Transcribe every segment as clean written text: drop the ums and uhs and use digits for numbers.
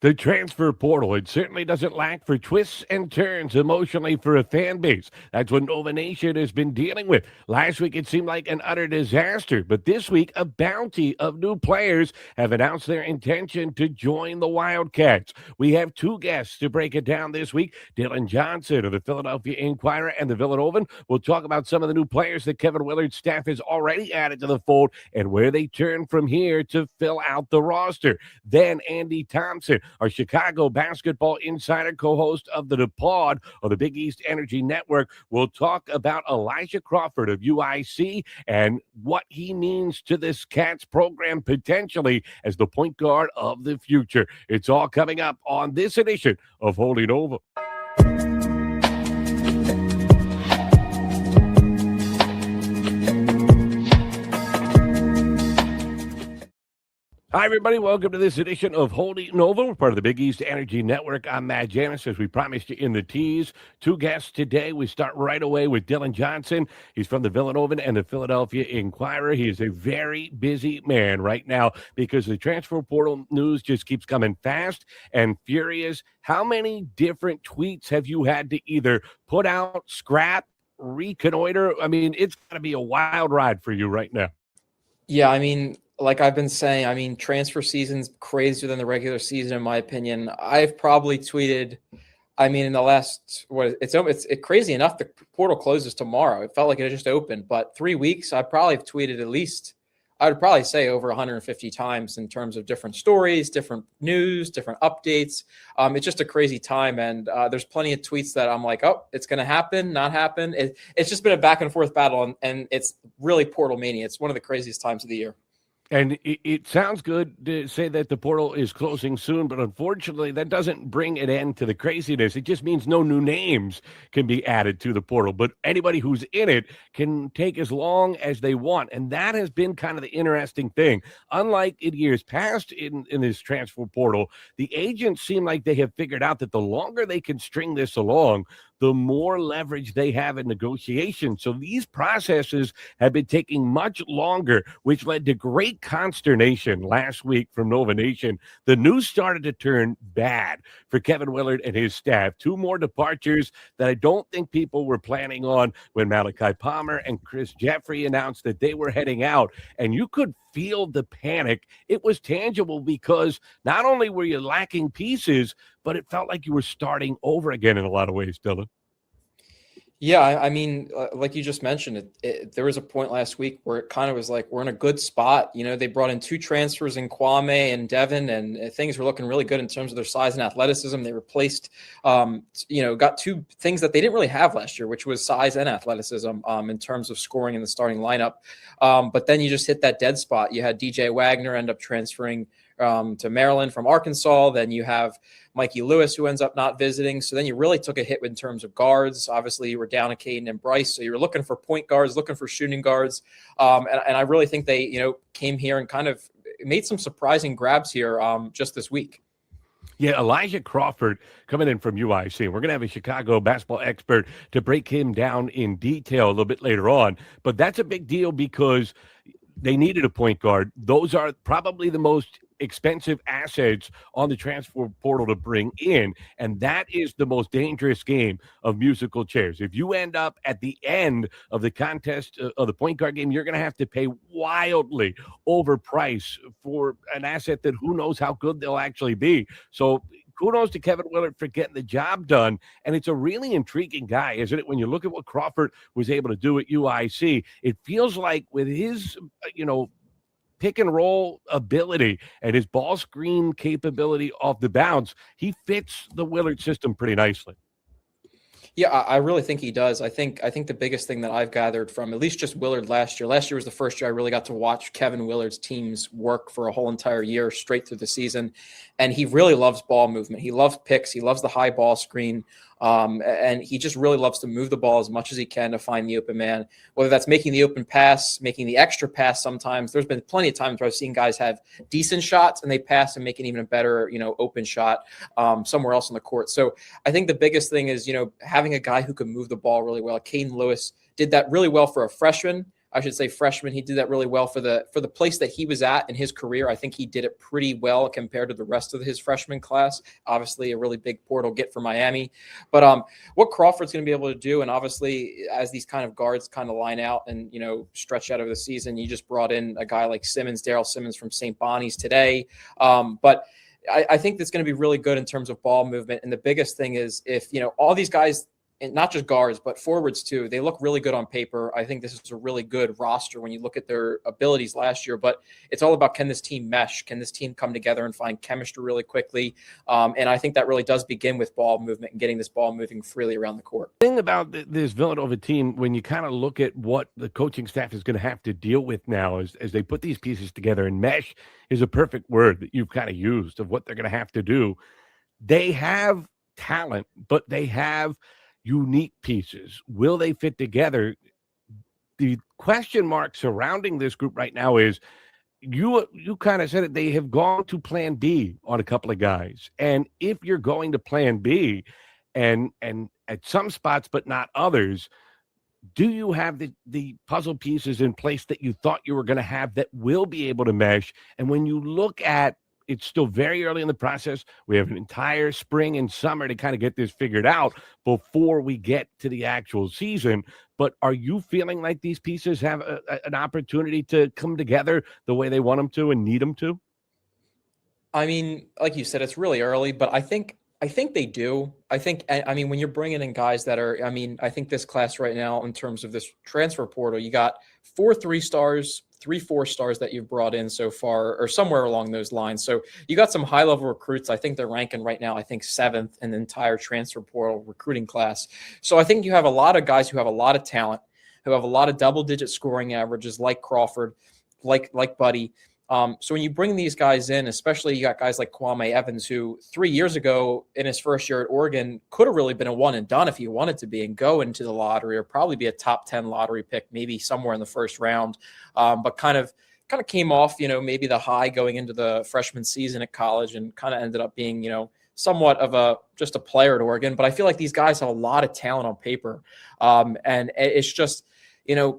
The transfer portal, it certainly doesn't lack for twists and turns emotionally for a fan base. That's what Nova Nation has been dealing with. Last week, it seemed like an utter disaster, but this week, a bounty of new players have announced their intention to join the Wildcats. We have two guests to break it down this week. Dylan Johnson of the Philadelphia Inquirer and the Villanova. We'll talk about some of the new players that Kevin Willard's staff has already added to the fold and where they turn from here to fill out the roster. Then Andy Thompson, our Chicago basketball insider, co-host of the Pod of the Big East Energy Network, will talk about Elijah Crawford of UIC and what he means to this Cats program potentially as the point guard of the future. It's all coming up on this edition of Holding Over. Hi, everybody. Welcome to this edition of Holding Nova. We're part of the Big East Energy Network. I'm Matt Janus, as we promised you in the tease. Two guests today. We start right away with Dylan Johnson. He's from the Villanova and the Philadelphia Inquirer. He is a very busy man right now because the transfer portal news just keeps coming fast and furious. How many different tweets have you had to either put out, scrap, reconnoiter? I mean, it's got to be a wild ride for you right now. Yeah, I mean, like I've been saying, I mean, transfer season's crazier than the regular season, in my opinion. I've probably tweeted, I mean, in the last, it's crazy enough. The portal closes tomorrow. It felt like it just opened, but 3 weeks, I probably have tweeted at least, I would probably say over 150 times in terms of different stories, different news, different updates. It's just a crazy time. And there's plenty of tweets that I'm like, oh, it's going to happen, not happen. It's just been a back and forth battle. And it's really portal mania. It's one of the craziest times of the year. And it sounds good to say that the portal is closing soon, but unfortunately, that doesn't bring an end to the craziness. It just means no new names can be added to the portal, but anybody who's in it can take as long as they want. And that has been kind of the interesting thing. Unlike in years past in this transfer portal, the agents seem like they have figured out that the longer they can string this along, the more leverage they have in negotiation. So these processes have been taking much longer, which led to great consternation last week from Nova Nation. The news started to turn bad for Kevin Willard and his staff. Two more departures that I don't think people were planning on when Malachi Palmer and Chris Jeffrey announced that they were heading out. And you could feel the panic. It was tangible because not only were you lacking pieces, but it felt like you were starting over again in a lot of ways, Dylan. Yeah, I mean, like you just mentioned, there was a point last week where it kind of was like, we're in a good spot. You know, they brought in two transfers in Kwame and Devin, and things were looking really good in terms of their size and athleticism. They replaced, got two things that they didn't really have last year, which was size and athleticism in terms of scoring in the starting lineup. But then you just hit that dead spot. You had DJ Wagner end up transferring to Maryland from Arkansas. Then you have Mikey Lewis, who ends up not visiting. So then you really took a hit in terms of guards. Obviously, you were down Acaden and Bryce. So you were looking for point guards, looking for shooting guards. And I really think they, came here and kind of made some surprising grabs here just this week. Yeah, Elijah Crawford coming in from UIC. We're going to have a Chicago basketball expert to break him down in detail a little bit later on. But that's a big deal because they needed a point guard. Those are probably the most expensive assets on the transfer portal to bring in, and that is the most dangerous game of musical chairs. If you end up at the end of the contest of the point guard game, you're going to have to pay wildly overpriced for an asset that who knows how good they'll actually be. So kudos to Kevin Willard for getting the job done. And it's a really intriguing guy, isn't it? When you look at what Crawford was able to do at UIC, it feels like with his, pick and roll ability and his ball screen capability off the bounce, he fits the Willard system pretty nicely. Yeah, I really think he does. I think the biggest thing that I've gathered from at least just Willard last year was the first year I really got to watch Kevin Willard's teams work for a whole entire year straight through the season. And he really loves ball movement. He loves picks. He loves the high ball screen. And he just really loves to move the ball as much as he can to find the open man, whether that's making the open pass, making the extra pass. Sometimes there's been plenty of times where I've seen guys have decent shots and they pass and make an even better, open shot somewhere else on the court. So I think the biggest thing is, having a guy who can move the ball really well. Acaden Lewis did that really well for a freshman. I should say freshman. He did that really well for the place that he was at in his career. I think he did it pretty well compared to the rest of his freshman class. Obviously, a really big portal get for Miami. But what Crawford's going to be able to do, and obviously as these kind of guards kind of line out and stretch out over the season, you just brought in a guy like Daryl Simmons from St. Bonnie's today. But I think that's going to be really good in terms of ball movement. And the biggest thing is if all these guys, and not just guards, but forwards too, they look really good on paper. I think this is a really good roster when you look at their abilities last year, but it's all about, can this team mesh? Can this team come together and find chemistry really quickly? And I think that really does begin with ball movement and getting this ball moving freely around the court. The thing about this Villanova team, when you kind of look at what the coaching staff is going to have to deal with now as they put these pieces together, and mesh is a perfect word that you've kind of used of what they're going to have to do. They have talent, but they have unique pieces. Will they fit together? The question mark surrounding this group right now is you kind of said it. They have gone to plan B on a couple of guys. And if you're going to plan B and at some spots, but not others, do you have the puzzle pieces in place that you thought you were going to have that will be able to mesh? And when you look at it's still very early in the process. We have an entire spring and summer to kind of get this figured out before we get to the actual season. But are you feeling like these pieces have an opportunity to come together the way they want them to and need them to? I mean, like you said, it's really early, but I think they do. I mean, when you're bringing in guys that are, I think this class right now, in terms of this transfer portal, you got 4 3-stars, 3 4-stars that you've brought in so far, or somewhere along those lines. So you got some high level recruits. I think they're ranking right now, 7th in the entire transfer portal recruiting class. So I think you have a lot of guys who have a lot of talent, who have a lot of double-digit scoring averages, like Crawford, like Buddy. So when you bring these guys in, especially you got guys like Kwame Evans, who 3 years ago in his first year at Oregon could have really been a one and done if he wanted to be and go into the lottery, or probably be a top 10 lottery pick, maybe somewhere in the first round. But kind of came off, maybe the high going into the freshman season at college, and kind of ended up being, somewhat of just a player at Oregon. But I feel like these guys have a lot of talent on paper. And it's just,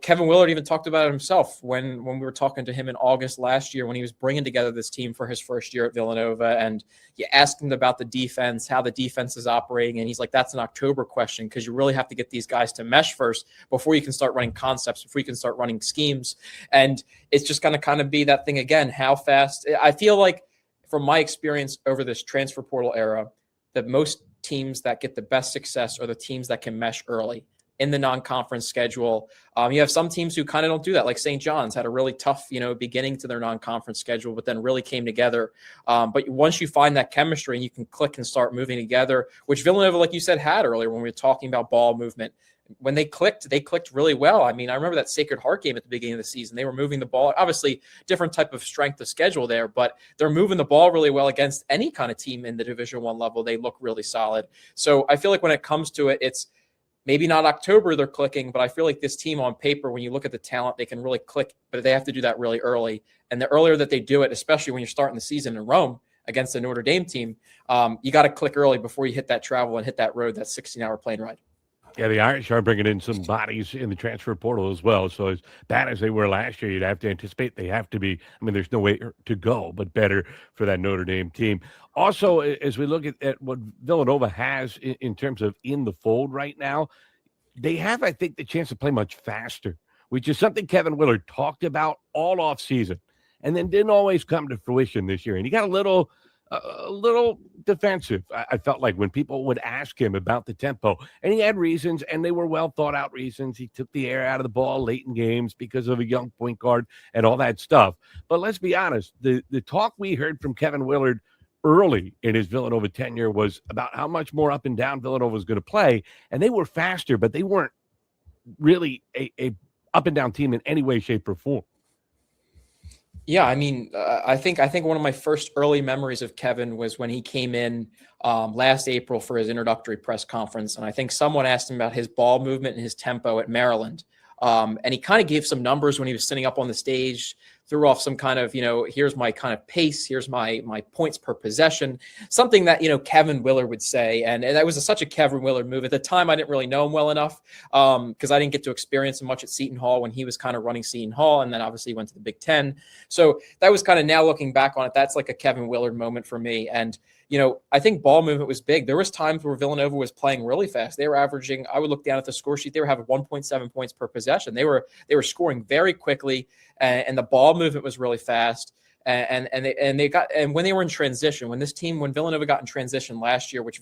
Kevin Willard even talked about it himself when we were talking to him in August last year, when he was bringing together this team for his first year at Villanova. And you asked him about the defense, how the defense is operating. And he's like, that's an October question, because you really have to get these guys to mesh first before you can start running concepts, before you can start running schemes. And it's just going to kind of be that thing again, how fast. I feel like, from my experience over this transfer portal era, that most teams that get the best success are the teams that can mesh early in the non-conference schedule. You have some teams who kind of don't do that, like St. John's had a really tough, beginning to their non-conference schedule, but then really came together. But once you find that chemistry and you can click and start moving together, which Villanova, like you said, had earlier when we were talking about ball movement, when they clicked really well. I mean, I remember that Sacred Heart game at the beginning of the season. They were moving the ball, obviously different type of strength of schedule there, but they're moving the ball really well against any kind of team in the Division I level. They look really solid. So I feel like when it comes to it, it's maybe not October they're clicking, but I feel like this team on paper, when you look at the talent, they can really click, but they have to do that really early. And the earlier that they do it, especially when you're starting the season in Rome against the Notre Dame team, you got to click early before you hit that travel and hit that road, that 16-hour plane ride. Yeah, the Irish are bringing in some bodies in the transfer portal as well. So as bad as they were last year, you'd have to anticipate they have to be. I mean, there's no way to go, but better for that Notre Dame team. Also, as we look at what Villanova has in terms of in the fold right now, they have, I think, the chance to play much faster, which is something Kevin Willard talked about all offseason and then didn't always come to fruition this year. And he got a little defensive, I felt like, when people would ask him about the tempo. And he had reasons, and they were well-thought-out reasons. He took the air out of the ball late in games because of a young point guard and all that stuff. But let's be honest, the talk we heard from Kevin Willard early in his Villanova tenure was about how much more up and down Villanova was going to play. And they were faster, but they weren't really a up and down team in any way, shape, or form. Yeah, I mean, I think one of my first early memories of Kevin was when he came in last April for his introductory press conference. And I think someone asked him about his ball movement and his tempo at Maryland. And he kind of gave some numbers when he was sitting up on the stage, threw off some kind of, here's my kind of pace, here's my points per possession, something that, Kevin Willard would say. And that was such a Kevin Willard move. At the time, I didn't really know him well enough because I didn't get to experience him much at Seton Hall when he was kind of running Seton Hall. And then obviously he went to the Big Ten. So that was kind of, now looking back on it, that's like a Kevin Willard moment for me. And, I think ball movement was big. There was times where Villanova was playing really fast. They were averaging, I would look down at the score sheet, they were having 1.7 points per possession. They were scoring very quickly, and the ball movement was really fast. And when they were in transition, when Villanova got in transition last year, which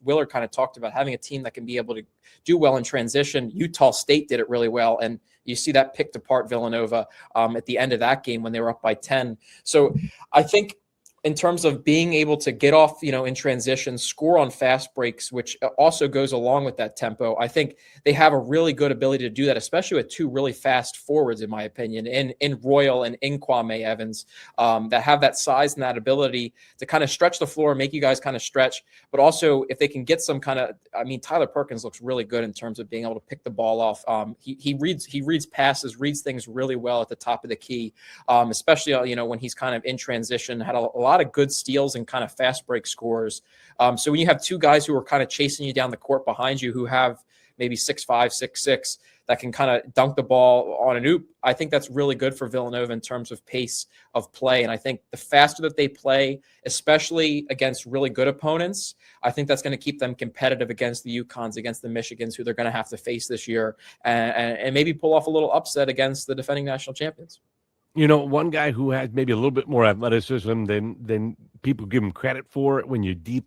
Willard kind of talked about, having a team that can be able to do well in transition. Utah State did it really well, and you see that picked apart Villanova at the end of that game when they were up by 10. So I think, in terms of being able to get off, in transition, score on fast breaks, which also goes along with that tempo, I think they have a really good ability to do that, especially with two really fast forwards, in my opinion, in Royal and in Kwame Evans, that have that size and that ability to kind of stretch the floor, make you guys kind of stretch. But also, if they can get some kind of, Tyler Perkins looks really good in terms of being able to pick the ball off. He reads passes, reads things really well at the top of the key, especially, when he's kind of in transition, had a lot of good steals and kind of fast break scores. So when you have two guys who are kind of chasing you down the court behind you, who have maybe 6'5", 6'6", that can kind of dunk the ball on an oop, I think that's really good for Villanova in terms of pace of play. And I think the faster that they play, especially against really good opponents, I think that's going to keep them competitive against the UConns, against the Michigans, who they're going to have to face this year, and maybe pull off a little upset against the defending national champions. One guy who has maybe a little bit more athleticism than people give him credit for when you deep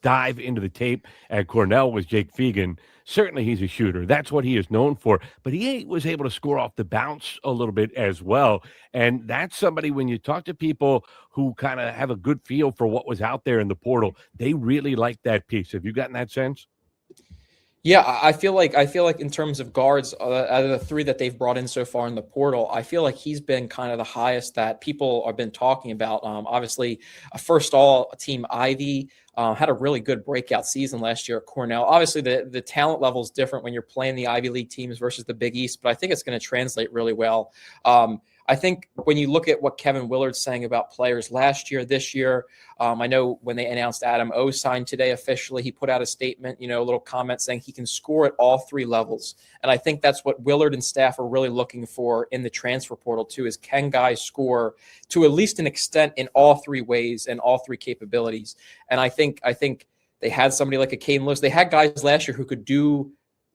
dive into the tape at Cornell was Jake Fegan. Certainly he's a shooter. That's what he is known for. But he was able to score off the bounce a little bit as well. And that's somebody, when you talk to people who kind of have a good feel for what was out there in the portal, they really like that piece. Have you gotten that sense? Yeah, I feel like in terms of guards, out of the three that they've brought in so far in the portal, I feel like he's been kind of the highest that people have been talking about. Obviously, a first all-team Ivy, had a really good breakout season last year at Cornell. Obviously, the talent level is different when you're playing the Ivy League teams versus the Big East, but I think it's going to translate really well. I think when you look at what Kevin Willard's saying about players last year, this year, I know when they announced Adam O signed today officially, he put out a statement, a little comment saying he can score at all three levels. And I think that's what Willard and staff are really looking for in the transfer portal too, is can guys score to at least an extent in all three ways and all three capabilities. And I think they had somebody like Acaden Lewis. They had guys last year who could do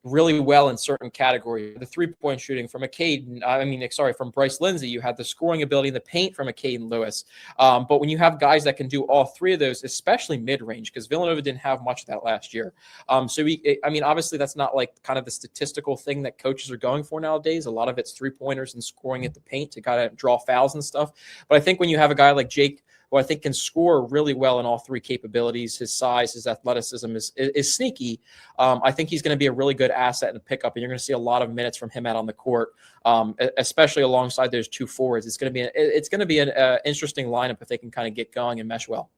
really well in certain categories. The three-point shooting from from Bryce Lindsay. You had the scoring ability in the paint from Acaden Lewis. But when you have guys that can do all three of those, especially mid-range, because Villanova didn't have much of that last year. Obviously that's not like kind of the statistical thing that coaches are going for nowadays. A lot of it's three-pointers and scoring at the paint to kind of draw fouls and stuff. But I think when you have a guy like Jake, who I think can score really well in all three capabilities, his size, his athleticism is sneaky. I think he's going to be a really good asset and pickup, and you're going to see a lot of minutes from him out on the court, especially alongside those two forwards. It's going to be an interesting lineup if they can kind of get going and mesh well.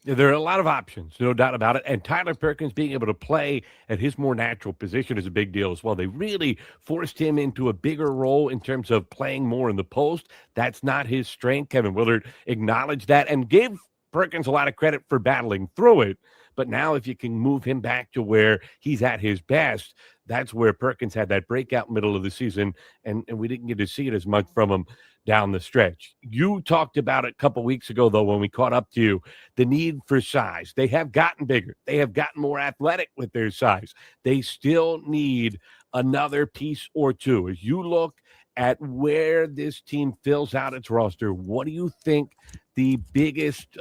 There are a lot of options, no doubt about it. And Tyler Perkins being able to play at his more natural position is a big deal as well. They really forced him into a bigger role in terms of playing more in the post. That's not his strength. Kevin Willard acknowledged that and gave Perkins a lot of credit for battling through it. But now if you can move him back to where he's at his best, that's where Perkins had that breakout middle of the season, and we didn't get to see it as much from him down the stretch. You talked about it a couple weeks ago, though, when we caught up to you, the need for size. They have gotten bigger. They have gotten more athletic with their size. They still need another piece or two. As you look at where this team fills out its roster, what do you think the biggest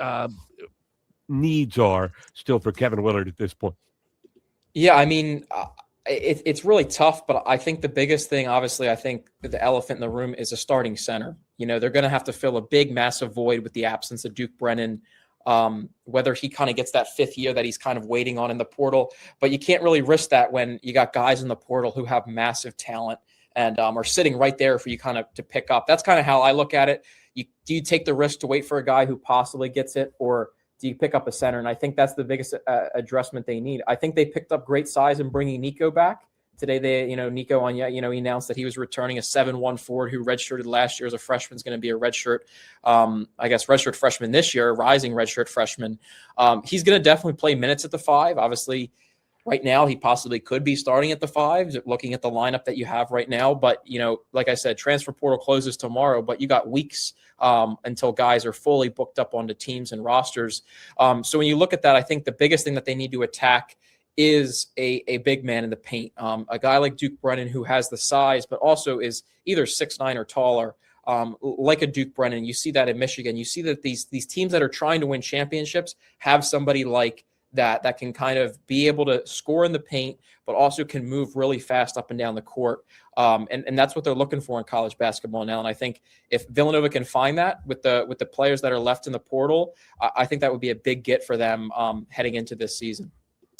needs are still for Kevin Willard at this point? Yeah, it's really tough, but I think the biggest thing, obviously, I think the elephant in the room is a starting center. They're going to have to fill a big, massive void with the absence of Duke Brennan, whether he kind of gets that fifth year that he's kind of waiting on in the portal. But you can't really risk that when you got guys in the portal who have massive talent and are sitting right there for you kind of to pick up. That's kind of how I look at it. Do you take the risk to wait for a guy who possibly gets it, or do you pick up a center? And I think that's the biggest addressment they need. I think they picked up great size in bringing Nico back today, Nico Anya, he announced that he was returning a 7'1" forward who redshirted last year as a freshman, is going to be a redshirt freshman this year, rising redshirt freshman. He's going to definitely play minutes at the 5. Obviously, right now, he possibly could be starting at the 5, looking at the lineup that you have right now. But, like I said, transfer portal closes tomorrow, but you got weeks until guys are fully booked up onto teams and rosters. So when you look at that, I think the biggest thing that they need to attack is a big man in the paint. A guy like Duke Brennan, who has the size, but also is either 6'9" or taller, like a Duke Brennan. You see that in Michigan. You see that these teams that are trying to win championships have somebody like that can kind of be able to score in the paint, but also can move really fast up and down the court. And that's what they're looking for in college basketball now. And I think if Villanova can find that with the players that are left in the portal, I think that would be a big get for them heading into this season.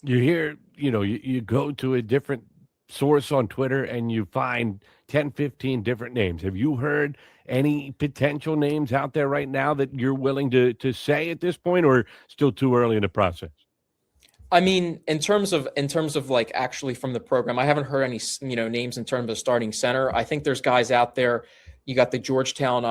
You hear, you go to a different source on Twitter and you find 10, 15 different names. Have you heard any potential names out there right now that you're willing to say at this point, or still too early in the process? I mean, in terms of like actually from the program, I haven't heard any, names in terms of starting center. I think there's guys out there. You got the Georgetown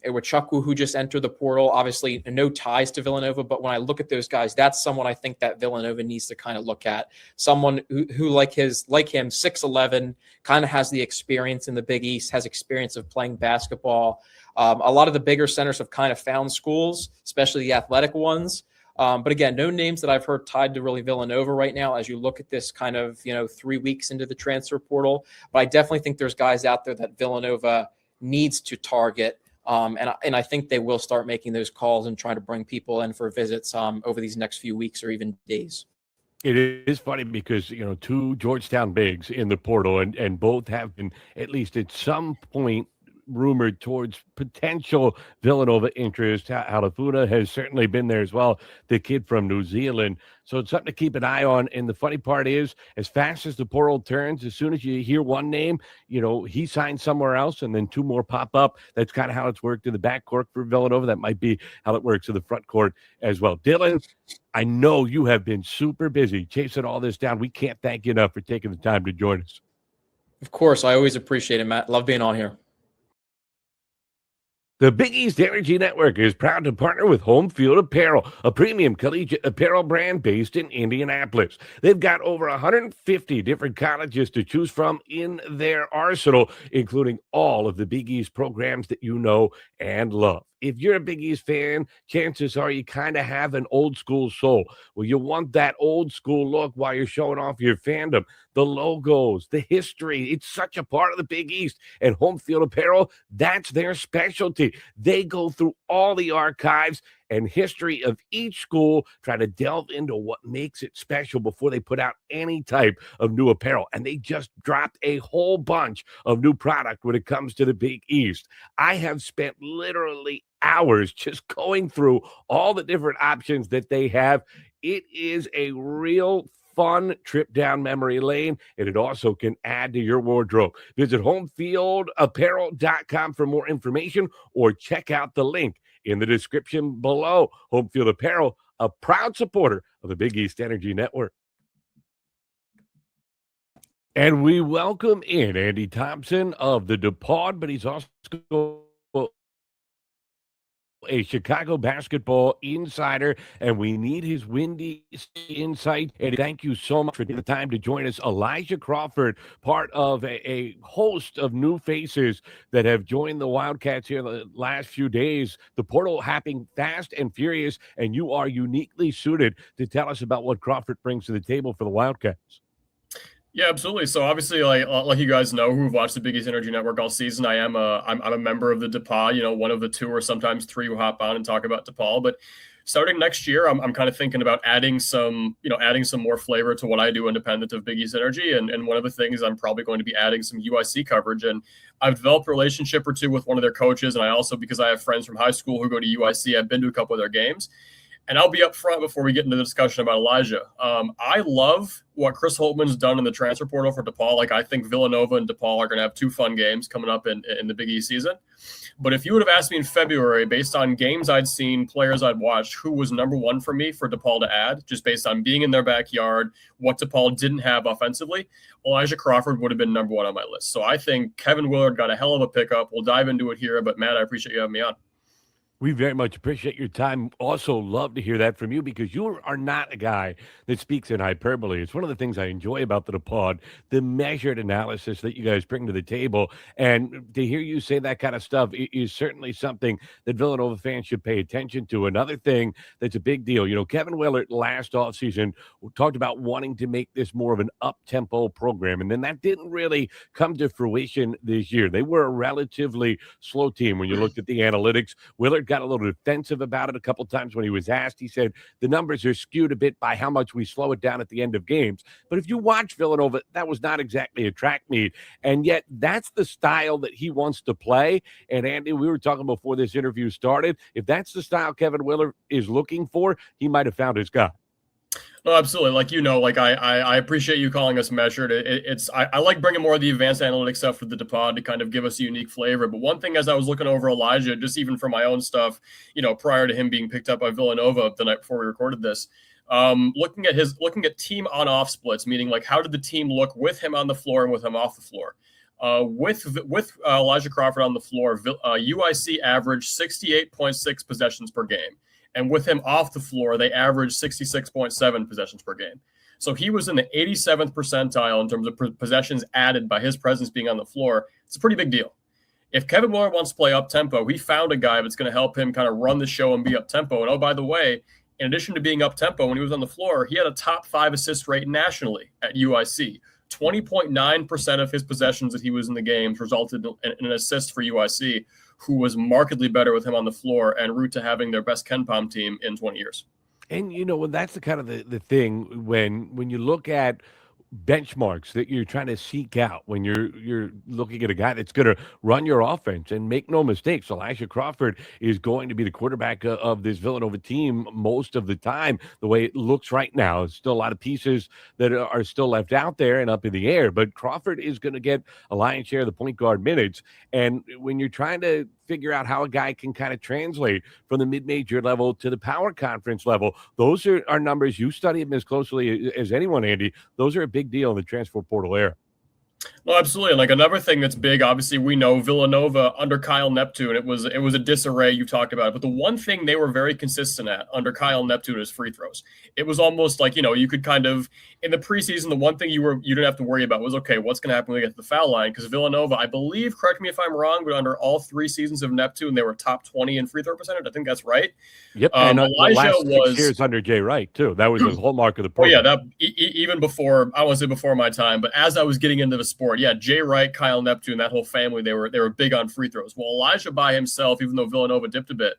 Iwachukwu, who just entered the portal. Obviously, no ties to Villanova, but when I look at those guys, that's someone I think that Villanova needs to kind of look at. Someone who like him, 6'11", kind of has the experience in the Big East, has experience of playing basketball. A lot of the bigger centers have kind of found schools, especially the athletic ones. But again, no names that I've heard tied to really Villanova right now as you look at this kind of, 3 weeks into the transfer portal. But I definitely think there's guys out there that Villanova needs to target. And I think they will start making those calls and try to bring people in for visits over these next few weeks or even days. It is funny because, 2 Georgetown bigs in the portal and both have been, at least at some point, rumored towards potential Villanova interest. Halafuna has certainly been there as well, the kid from New Zealand. So it's something to keep an eye on. And the funny part is, as fast as the portal turns, as soon as you hear one name, he signs somewhere else and then 2 more pop up. That's kind of how it's worked in the backcourt for Villanova. That might be how it works in the front court as well. Dylan, I know you have been super busy chasing all this down. We can't thank you enough for taking the time to join us. Of course. I always appreciate it, Matt. Love being on here. The Big East Energy Network is proud to partner with Home Field Apparel, a premium collegiate apparel brand based in Indianapolis. They've got over 150 different colleges to choose from in their arsenal, including all of the Big East programs that you know and love. If you're a Big East fan, chances are you kind of have an old school soul. Well, you want that old school look while you're showing off your fandom. The logos, the history, it's such a part of the Big East. And Home Field Apparel, that's their specialty. They go through all the archives and history of each school, try to delve into what makes it special before they put out any type of new apparel. And they just dropped a whole bunch of new product when it comes to the Big East. I have spent literally hours just going through all the different options that they have. It is a real fun trip down memory lane, and it also can add to your wardrobe. Visit homefieldapparel.com for more information or check out the link in the description below. Home Field Apparel, a proud supporter of the Big East Energy Network. And we welcome in Andy Thompson of the DePaul, but he's also a Chicago basketball insider, and we need his windy insight. And thank you so much for taking the time to join us. Elijah Crawford, part of a host of new faces that have joined the Wildcats here the last few days. The portal happening fast and furious, and you are uniquely suited to tell us about what Crawford brings to the table for the Wildcats. Yeah, absolutely. So obviously, like you guys know who've watched the Big East Energy Network all season, I'm a member of the DePaul, one of the 2 or sometimes 3 who hop on and talk about DePaul. But starting next year, I'm kind of thinking about adding some more flavor to what I do independent of Big East Energy. And one of the things I'm probably going to be adding some UIC coverage. And I've developed a relationship or 2 with one of their coaches. And I also, because I have friends from high school who go to UIC, I've been to a couple of their games. And I'll be up front before we get into the discussion about Elijah. I love what Chris Holtman's done in the transfer portal for DePaul. Like, I think Villanova and DePaul are going to have 2 fun games coming up in the Big East season. But if you would have asked me in February, based on games I'd seen, players I'd watched, who was number one for me for DePaul to add, just based on being in their backyard, what DePaul didn't have offensively, Elijah Crawford would have been number one on my list. So I think Kevin Willard got a hell of a pickup. We'll dive into it here. But, Matt, I appreciate you having me on. We very much appreciate your time. Also love to hear that from you because you are not a guy that speaks in hyperbole. It's one of the things I enjoy about the pod, the measured analysis that you guys bring to the table. And to hear you say that kind of stuff is certainly something that Villanova fans should pay attention to. Another thing that's a big deal, Kevin Willard last offseason talked about wanting to make this more of an up-tempo program. And then that didn't really come to fruition this year. They were a relatively slow team when you looked at the analytics. Willard got a little defensive about it a couple times when he was asked. He said the numbers are skewed a bit by how much we slow it down at the end of games. But if you watch Villanova, that was not exactly a track meet. And yet that's the style that he wants to play. And Andy, we were talking before this interview started. If that's the style Kevin Willard is looking for, he might have found his guy. No, absolutely. I appreciate you calling us measured. I like bringing more of the advanced analytics stuff for the DePod to kind of give us a unique flavor. But one thing, as I was looking over Elijah, just even for my own stuff, prior to him being picked up by Villanova the night before we recorded this, looking at team on-off splits, meaning like how did the team look with him on the floor and with him off the floor. With Elijah Crawford on the floor, UIC averaged 68.6 possessions per game. And with him off the floor, they averaged 66.7 possessions per game. So he was in the 87th percentile in terms of possessions added by his presence being on the floor. It's a pretty big deal. If Kevin Willard wants to play up-tempo, he found a guy that's going to help him kind of run the show and be up-tempo. And, oh, by the way, in addition to being up-tempo, when he was on the floor, he had a top 5 assist rate nationally at UIC. 20.9% of his possessions that he was in the games resulted in an assist for UIC, who was markedly better with him on the floor and route to having their best KenPom team in 20 years. And, that's the kind of the thing when you look at benchmarks that you're trying to seek out when you're looking at a guy that's going to run your offense. And make no mistakes, Elijah Crawford is going to be the quarterback of this Villanova team most of the time. The way it looks right now, there's still a lot of pieces that are still left out there and up in the air, but Crawford is going to get a lion's share of the point guard minutes. And when you're trying to figure out how a guy can kind of translate from the mid-major level to the power conference level, those are numbers. You study them as closely as anyone, Andy. Those are a big deal in the transfer portal era. No, absolutely. And like another thing that's big, obviously, we know Villanova under Kyle Neptune, it was a disarray. You talked about it, but the one thing they were very consistent at under Kyle Neptune is free throws. It was almost like, you could kind of in the preseason, the one thing you didn't have to worry about was, okay, what's going to happen when we get to the foul line? Because Villanova, I believe, correct me if I'm wrong, but under all 3 seasons of Neptune, they were top 20 in free throw percentage. I think that's right. Yep. And Elijah the last 6 years under Jay Wright too. That was the hallmark of the program. Oh yeah, even before, I won't say before my time, but as I was getting into the sport, yeah, Jay Wright, Kyle Neptune, that whole family, they were big on free throws. Well, Elijah by himself, even though Villanova dipped a bit,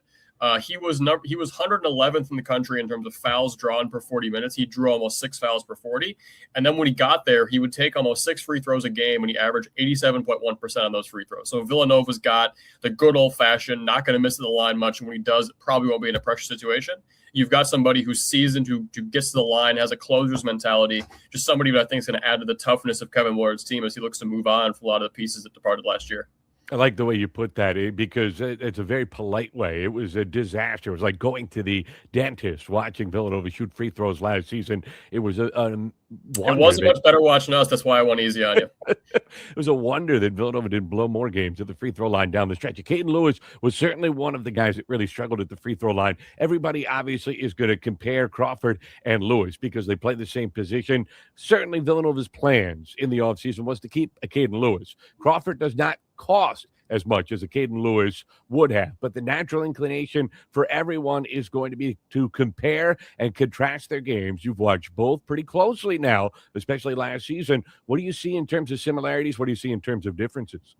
he was 111th in the country in terms of fouls drawn per 40 minutes. He drew almost 6 fouls per 40. And then when he got there, he would take almost 6 free throws a game, and he averaged 87.1% on those free throws. So Villanova's got the good old-fashioned, not going to miss the line much. And when he does, it probably won't be in a pressure situation. You've got somebody who's seasoned, who gets to the line, has a closer's mentality, just somebody who I think is going to add to the toughness of Kevin Willard's team as he looks to move on for a lot of the pieces that departed last year. I like the way you put that because it's a very polite way. It was a disaster. It was like going to the dentist, watching Villanova shoot free throws last season. It was a wonder. It wasn't much better watching us. That's why I went easy on you. It was a wonder that Villanova didn't blow more games at the free throw line down the stretch. Acaden Lewis was certainly one of the guys that really struggled at the free throw line. Everybody obviously is going to compare Crawford and Lewis because they play the same position. Certainly Villanova's plans in the offseason was to keep Acaden Lewis. Crawford does not cost as much as Acaden Lewis would have. But the natural inclination for everyone is going to be to compare and contrast their games. You've watched both pretty closely now, especially last season. What do you see in terms of similarities? What do you see in terms of differences?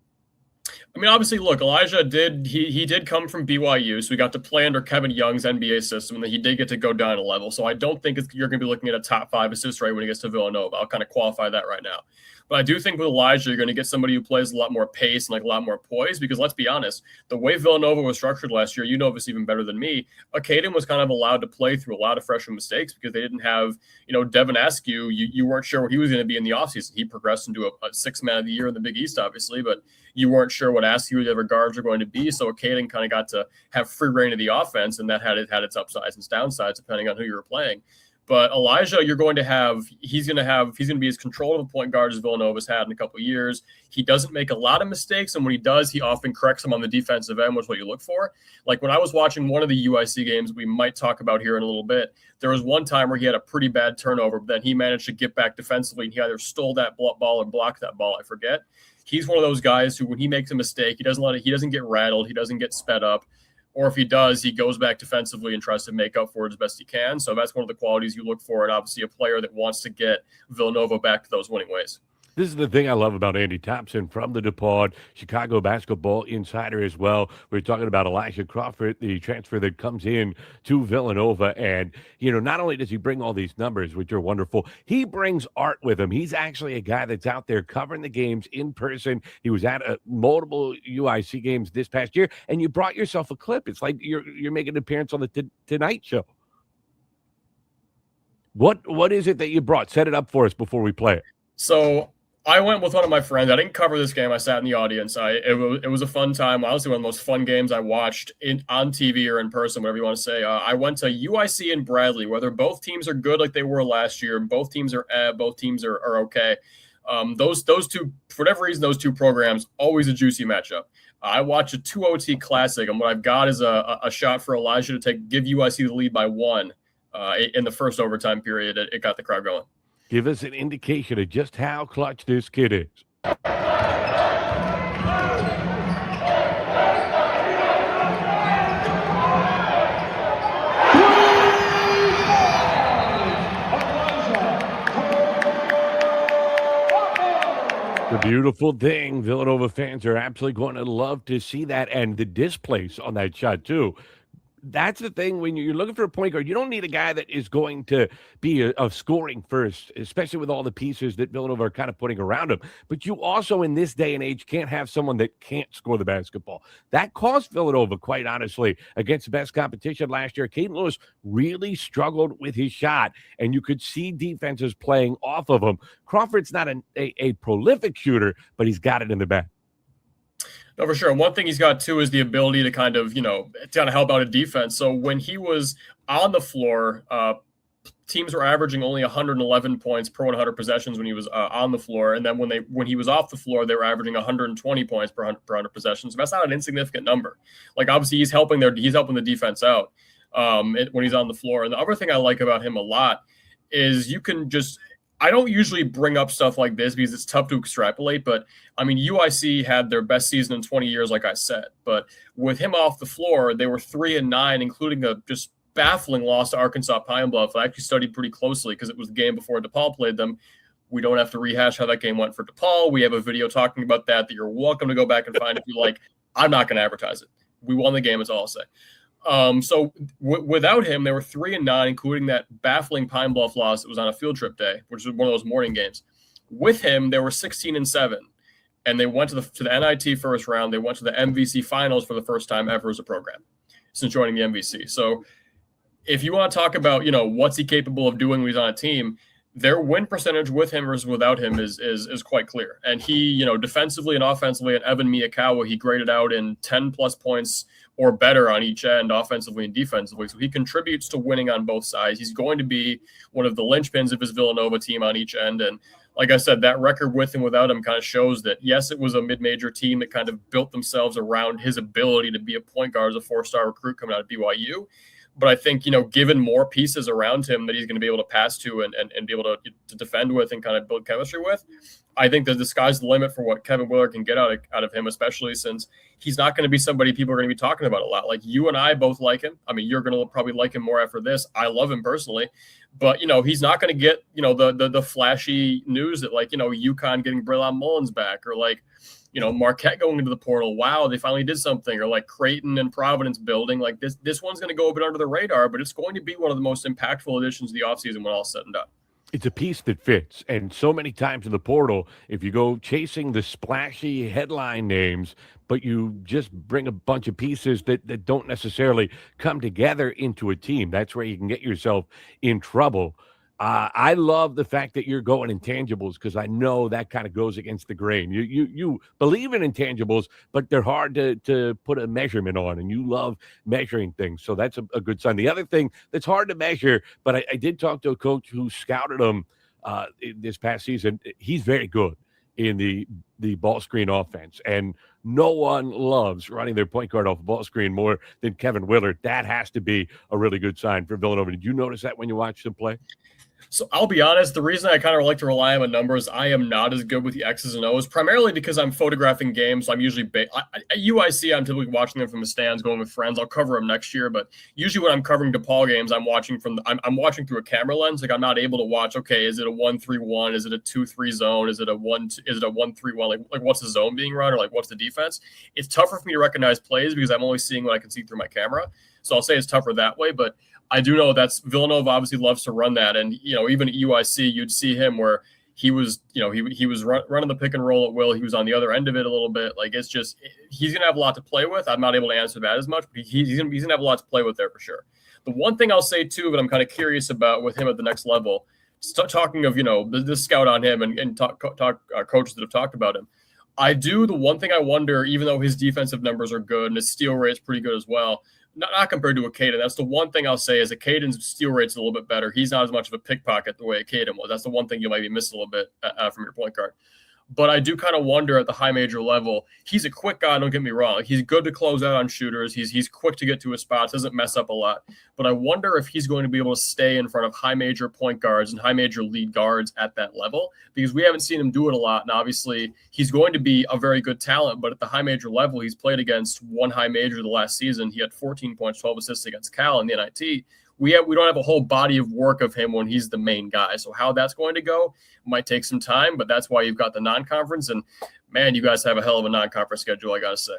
I mean, obviously, look, Elijah did come from BYU, so he got to play under Kevin Young's NBA system, and then he did get to go down a level. So I don't think you're going to be looking at a top 5 assist rate when he gets to Villanova. I'll kind of qualify that right now. But I do think with Elijah, you're going to get somebody who plays a lot more pace and like a lot more poise, because let's be honest, the way Villanova was structured last year, you know this even better than me, Acaden was kind of allowed to play through a lot of freshman mistakes because they didn't have, Devin Askew, you weren't sure what he was going to be in the offseason. He progressed into a 6th man of the year in the Big East, obviously, but you weren't sure what Askew or the other guards were going to be. So Acaden kind of got to have free reign of the offense, and that had its upsides and downsides depending on who you were playing. But Elijah, he's going to be as controlled of a point guard as Villanova's had in a couple of years. He doesn't make a lot of mistakes, and when he does, he often corrects them on the defensive end, which is what you look for. Like when I was watching one of the UIC games we might talk about here in a little bit, there was one time where he had a pretty bad turnover, but then he managed to get back defensively, and he either stole that ball or blocked that ball, I forget. He's one of those guys who, when he makes a mistake, he doesn't get rattled, he doesn't get sped up. Or if he does, he goes back defensively and tries to make up for it as best he can. So that's one of the qualities you look for, and obviously a player that wants to get Villanova back to those winning ways. This is the thing I love about Andy Thompson from the DePaul, Chicago basketball insider as well. We're talking about Elijah Crawford, the transfer that comes in to Villanova. And, not only does he bring all these numbers, which are wonderful, he brings art with him. He's actually a guy that's out there covering the games in person. He was at multiple UIC games this past year, and you brought yourself a clip. It's like you're making an appearance on the Tonight Show. What is it that you brought? Set it up for us before we play it. So I went with one of my friends. I didn't cover this game. I sat in the audience. It was a fun time. Honestly, one of the most fun games I watched on TV or in person, whatever you want to say. I went to UIC and Bradley, whether both teams are good like they were last year. Both teams are okay. Those two, for whatever reason, those two programs, always a juicy matchup. I watched a 2 OT classic, and what I've got is a shot for Elijah to give UIC the lead by 1 in the first overtime period. It got the crowd going. Give us an indication of just how clutch this kid is. The beautiful thing, Villanova fans are absolutely going to love to see that, and the displace on that shot too. That's the thing when you're looking for a point guard. You don't need a guy that is going to be a scoring first, especially with all the pieces that Villanova are kind of putting around him. But you also, in this day and age, can't have someone that can't score the basketball. That cost Villanova, quite honestly, against the best competition last year. Acaden Lewis really struggled with his shot, and you could see defenses playing off of him. Crawford's not a prolific shooter, but he's got it in the bag. No, for sure. One thing he's got, too, is the ability to kind of help out a defense. So when he was on the floor, teams were averaging only 111 points per 100 possessions when he was on the floor. And then when he was off the floor, they were averaging 120 points per 100 possessions. So that's not an insignificant number. Like, obviously, he's helping the defense out when he's on the floor. And the other thing I like about him a lot is I don't usually bring up stuff like this because it's tough to extrapolate, but I mean, UIC had their best season in 20 years, like I said, but with him off the floor, they were 3-9, including a just baffling loss to Arkansas Pine Bluff. I actually studied pretty closely because it was the game before DePaul played them. We don't have to rehash how that game went for DePaul. We have a video talking about that you're welcome to go back and find if you like. I'm not going to advertise it. We won the game, is all I'll say. So without him, they were 3-9, including that baffling Pine Bluff loss. It was on a field trip day, which was one of those morning games. With him, they were 16-7, and they went to the NIT first round. They went to the MVC finals for the first time ever as a program since joining the MVC. So if you want to talk about, what's he capable of doing when he's on a team, their win percentage with him versus without him is quite clear. And he, defensively and offensively, at Evan Miyakawa, he graded out in 10+ points or better on each end, offensively and defensively. So he contributes to winning on both sides. He's going to be one of the linchpins of his Villanova team on each end. And like I said, that record with and without him kind of shows that, yes, it was a mid-major team that kind of built themselves around his ability to be a point guard as a 4-star recruit coming out of BYU. But I think, given more pieces around him that he's going to be able to pass to and be able to defend with and kind of build chemistry with, I think that the sky's the limit for what Kevin Willard can get out of him, especially since he's not going to be somebody people are going to be talking about a lot. Like, you and I both like him. I mean, you're going to probably like him more after this. I love him personally. But, he's not going to get, the flashy news that, like, UConn getting Braylon Mullins back, or like, Marquette going into the portal. Wow, they finally did something. Or like Creighton and Providence building. Like this one's going to go a bit under the radar, but it's going to be one of the most impactful additions of the offseason when all said and done. It's a piece that fits. And so many times in the portal, if you go chasing the splashy headline names, but you just bring a bunch of pieces that don't necessarily come together into a team, that's where you can get yourself in trouble. I love the fact that you're going intangibles because I know that kind of goes against the grain. You believe in intangibles, but they're hard to put a measurement on, and you love measuring things. So that's a good sign. The other thing that's hard to measure, but I did talk to a coach who scouted him this past season. He's very good in the ball screen offense, and no one loves running their point guard off a ball screen more than Kevin Willard. That has to be a really good sign for Villanova. Did you notice that when you watched him play? So I'll be honest, the reason I kind of like to rely on numbers, I am not as good with the X's and O's, primarily because I'm photographing games. So I'm usually at UIC, I'm typically watching them from the stands, going with friends. I'll cover them next year, but usually when I'm covering DePaul games, I'm watching I'm watching through a camera lens. Like I'm not able to watch. Okay, is it a 1-3-1? Is it a 2-3 zone? Is it a 1-3-1? Like what's the zone being run, or like what's the defense? It's tougher for me to recognize plays because I'm only seeing what I can see through my camera. So I'll say it's tougher that way, but I do know that's Villanova obviously loves to run that. And, even at UIC, you'd see him where he was, he was running the pick and roll at will. He was on the other end of it a little bit. Like, it's just, he's going to have a lot to play with. I'm not able to answer that as much, but he's going to have a lot to play with there for sure. The one thing I'll say too, that I'm kind of curious about with him at the next level, talking of, the scout on him and talk coaches that have talked about him. The one thing I wonder, even though his defensive numbers are good and his steal rate's pretty good as well, not compared to Acaden. That's the one thing I'll say is Acaden's steal rate's a little bit better. He's not as much of a pickpocket the way Acaden was. That's the one thing you might be missing a little bit from your point guard. But I do kind of wonder at the high major level, he's a quick guy, don't get me wrong. He's good to close out on shooters. He's quick to get to his spots, doesn't mess up a lot. But I wonder if he's going to be able to stay in front of high major point guards and high major lead guards at that level, because we haven't seen him do it a lot. And obviously he's going to be a very good talent, but at the high major level, he's played against one high major the last season. He had 14 points, 12 assists against Cal in the NIT. We don't have a whole body of work of him when he's the main guy. So how that's going to go might take some time, but that's why you've got the non-conference. And, man, you guys have a hell of a non-conference schedule, I got to say.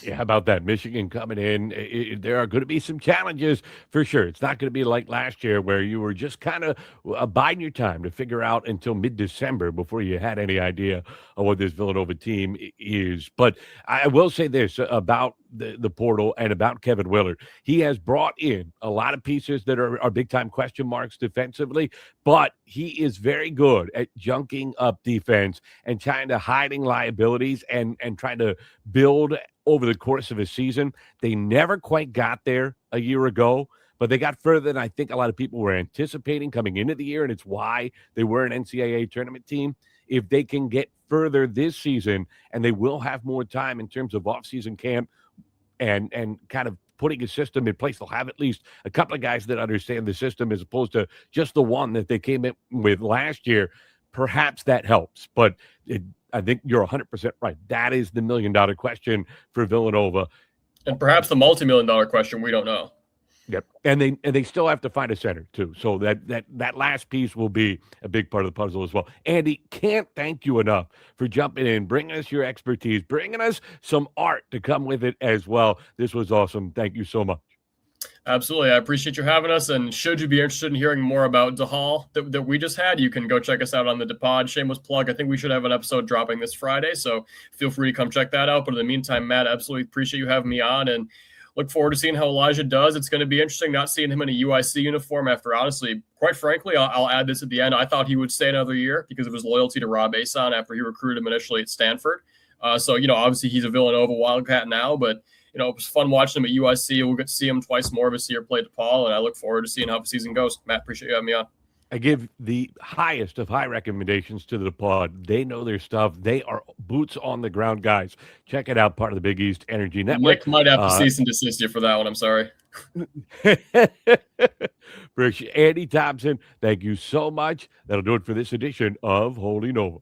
Yeah, how about that? Michigan coming in. There are going to be some challenges for sure. It's not going to be like last year where you were just kind of biding your time to figure out until mid-December before you had any idea of what this Villanova team is. But I will say this about the portal and about Kevin Willard. He has brought in a lot of pieces that are big-time question marks defensively, but he is very good at junking up defense and trying to hiding liabilities and trying to build over the course of a season. They never quite got there a year ago, but they got further than I think a lot of people were anticipating coming into the year, and it's why they were an NCAA tournament team. If they can get further this season, and they will have more time in terms of off-season camp and kind of putting a system in place, they'll have at least a couple of guys that understand the system as opposed to just the one that they came in with last year. Perhaps that helps, but I think you're 100% right. That is the $1 million question for Villanova. And perhaps the multi-million-dollar question, we don't know. Yep. And they still have to find a center too. So that last piece will be a big part of the puzzle as well. Andy, can't thank you enough for jumping in, bringing us your expertise, bringing us some art to come with it as well. This was awesome. Thank you so much. Absolutely. I appreciate you having us. And should you be interested in hearing more about DeHall that we just had, you can go check us out on the DePod. Shameless plug. I think we should have an episode dropping this Friday, so feel free to come check that out. But in the meantime, Matt, absolutely appreciate you having me on, and look forward to seeing how Elijah does. It's going to be interesting not seeing him in a UIC uniform after, honestly, quite frankly, I'll add this at the end. I thought he would stay another year because of his loyalty to Rob Ason after he recruited him initially at Stanford. So, obviously he's a Villanova Wildcat now, but it was fun watching him at UIC. We'll get to see him twice more this year play DePaul, and I look forward to seeing how the season goes. Matt, appreciate you having me on. I give the highest of high recommendations to the pod. They know their stuff. They are boots on the ground guys. Check it out, part of the Big East Energy Network. Nick might have to cease and desist you for that one. I'm sorry. Andy Thompson, thank you so much. That'll do it for this edition of Holding Over.